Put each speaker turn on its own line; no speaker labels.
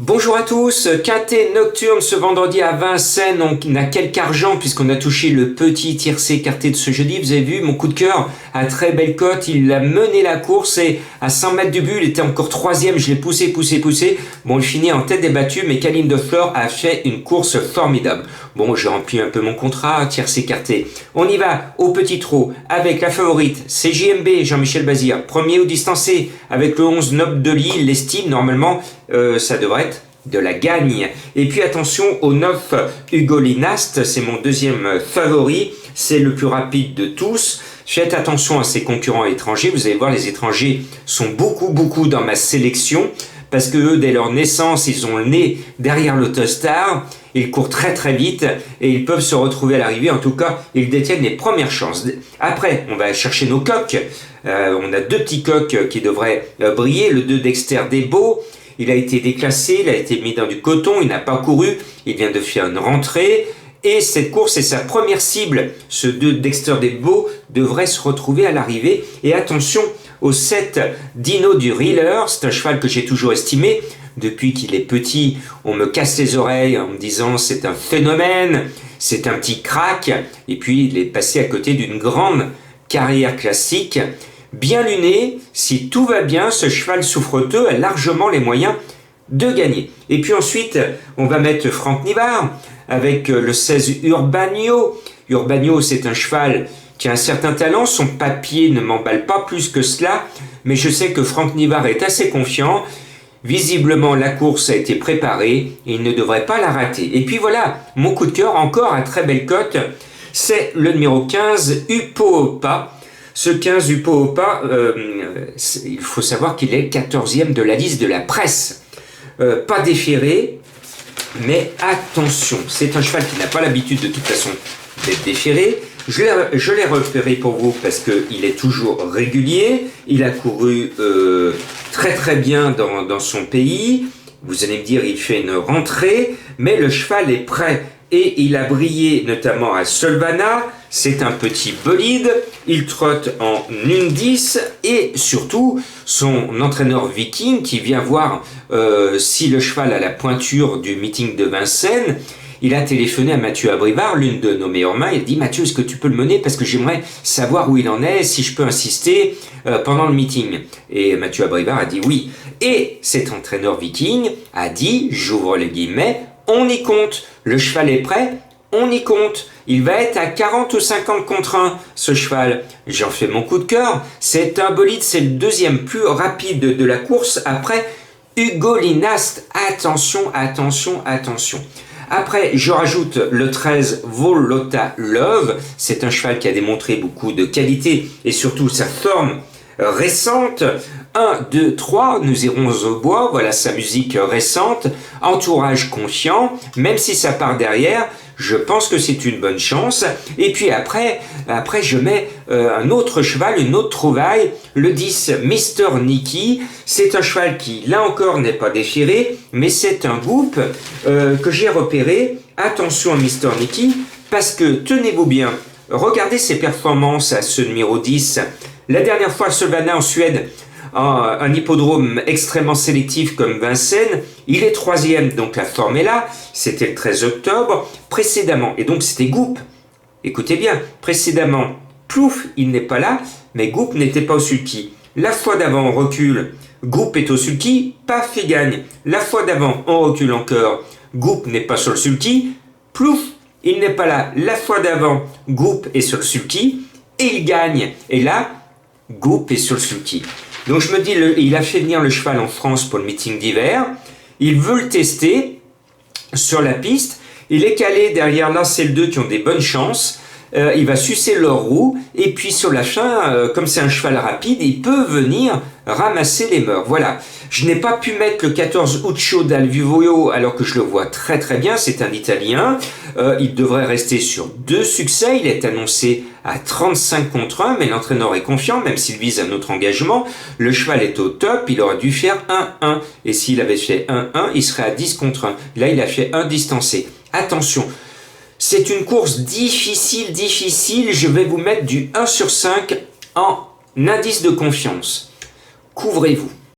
Bonjour à tous, quintet nocturne ce vendredi à Vincennes, on a quelques argent puisqu'on a touché le petit tiercé quarté de ce jeudi. Vous avez vu mon coup de cœur à très belle cote, il a mené la course et à 100 mètres du but, il était encore troisième, je l'ai poussé. Bon, il finit en tête des battues, mais Caline de Flore a fait une course formidable. Bon, j'ai rempli un peu mon contrat, tiercé quarté. On y va au petit trot avec la favorite, c'est JMB, Jean-Michel Bazir, premier ou distancé avec le 11 Noble de Lille, l'estime normalement. Ça devrait être de la gagne. Et puis attention au 9 Hugo Linast, c'est mon deuxième favori, c'est le plus rapide de tous. Faites attention à ses concurrents étrangers, vous allez voir les étrangers sont beaucoup dans ma sélection, parce que eux dès leur naissance ils ont le nez derrière l'Autostar, ils courent très vite et ils peuvent se retrouver à l'arrivée, en tout cas ils détiennent les premières chances. Après on va chercher nos coqs, on a deux petits coqs qui devraient briller, le 2 Dexter Desbeaux. Il a été déclassé, il a été mis dans du coton, il n'a pas couru, il vient de faire une rentrée. Et cette course est sa première cible. Ce 2 Dexter Desbeaux devrait se retrouver à l'arrivée. Et attention au 7 Dino du Reeler, c'est un cheval que j'ai toujours estimé. Depuis qu'il est petit, on me casse les oreilles en me disant c'est un phénomène, c'est un petit crack. Et puis il est passé à côté d'une grande carrière classique. Bien luné, si tout va bien, ce cheval souffreteux a largement les moyens de gagner. Et puis ensuite, on va mettre Franck Nivard avec le 16 Urbano. Urbano, c'est un cheval qui a un certain talent, son papier ne m'emballe pas plus que cela, mais je sais que Franck Nivard est assez confiant. Visiblement, la course a été préparée et il ne devrait pas la rater. Et puis voilà, mon coup de cœur, encore à très belle cote, c'est le numéro 15, Upoopa. Ce 15 Upoopa, il faut savoir qu'il est 14e de la liste de la presse. Pas déféré, mais attention, c'est un cheval qui n'a pas l'habitude de toute façon d'être déféré. Je l'ai repéré pour vous parce qu'il est toujours régulier. Il a couru très bien dans son pays. Vous allez me dire, il fait une rentrée, mais le cheval est prêt. Et il a brillé notamment à Solvana, c'est un petit bolide, il trotte en 1-10 et surtout son entraîneur Viking qui vient voir si le cheval a la pointure du meeting de Vincennes, il a téléphoné à Mathieu Abrivard, l'une de nos meilleures mains, il dit Mathieu, est-ce que tu peux le mener parce que j'aimerais savoir où il en est, si je peux insister pendant le meeting. Et Mathieu Abrivard a dit oui. Et cet entraîneur Viking a dit, j'ouvre les guillemets, on y compte, le cheval est prêt, on y compte. Il va être à 40 ou 50 contre 1, ce cheval. J'en fais mon coup de cœur. C'est un bolide, c'est le deuxième plus rapide de la course après Hugo Linast. Attention. Après, je rajoute le 13 Volota Love. C'est un cheval qui a démontré beaucoup de qualité et surtout sa forme récente. 1, 2, 3, nous irons au bois, voilà sa musique récente, entourage confiant, même si ça part derrière, je pense que c'est une bonne chance. Et puis après je mets un autre cheval, une autre trouvaille, le 10 Mr. Nicky, c'est un cheval qui, là encore, n'est pas déchiré, mais c'est un groupe que j'ai repéré. Attention à Mr. Nicky, parce que, tenez-vous bien, regardez ses performances à ce numéro 10. La dernière fois, Solvana en Suède, un hippodrome extrêmement sélectif comme Vincennes, il est 3e, donc la forme est là, c'était le 13 octobre, précédemment, et donc c'était Goup, écoutez bien, précédemment, Plouf, il n'est pas là, mais Goup n'était pas au sulky. La fois d'avant, on recule, Goup est au sulky, paf, il gagne. La fois d'avant, on recule encore, Goup n'est pas sur le sulky, Plouf, il n'est pas là. La fois d'avant, Goup est sur le sulky, et il gagne. Et là, Goup est sur le sulky. Donc je me dis, il a fait venir le cheval en France pour le meeting d'hiver, il veut le tester sur la piste, il est calé derrière là, c'est le 2 qui ont des bonnes chances, il va sucer leur roue, et puis sur la fin, comme c'est un cheval rapide, il peut venir ramasser les meurs. Voilà, je n'ai pas pu mettre le 14 Uccio dal Vivoio alors que je le vois très bien, c'est un Italien, il devrait rester sur 2 succès, il est annoncé à 35 contre 1, mais l'entraîneur est confiant, même s'il vise un autre engagement, le cheval est au top, il aurait dû faire 1-1, et s'il avait fait 1-1, il serait à 10 contre 1, là il a fait 1 distancé. Attention, c'est une course difficile, je vais vous mettre du 1/5 en indice de confiance. Couvrez-vous.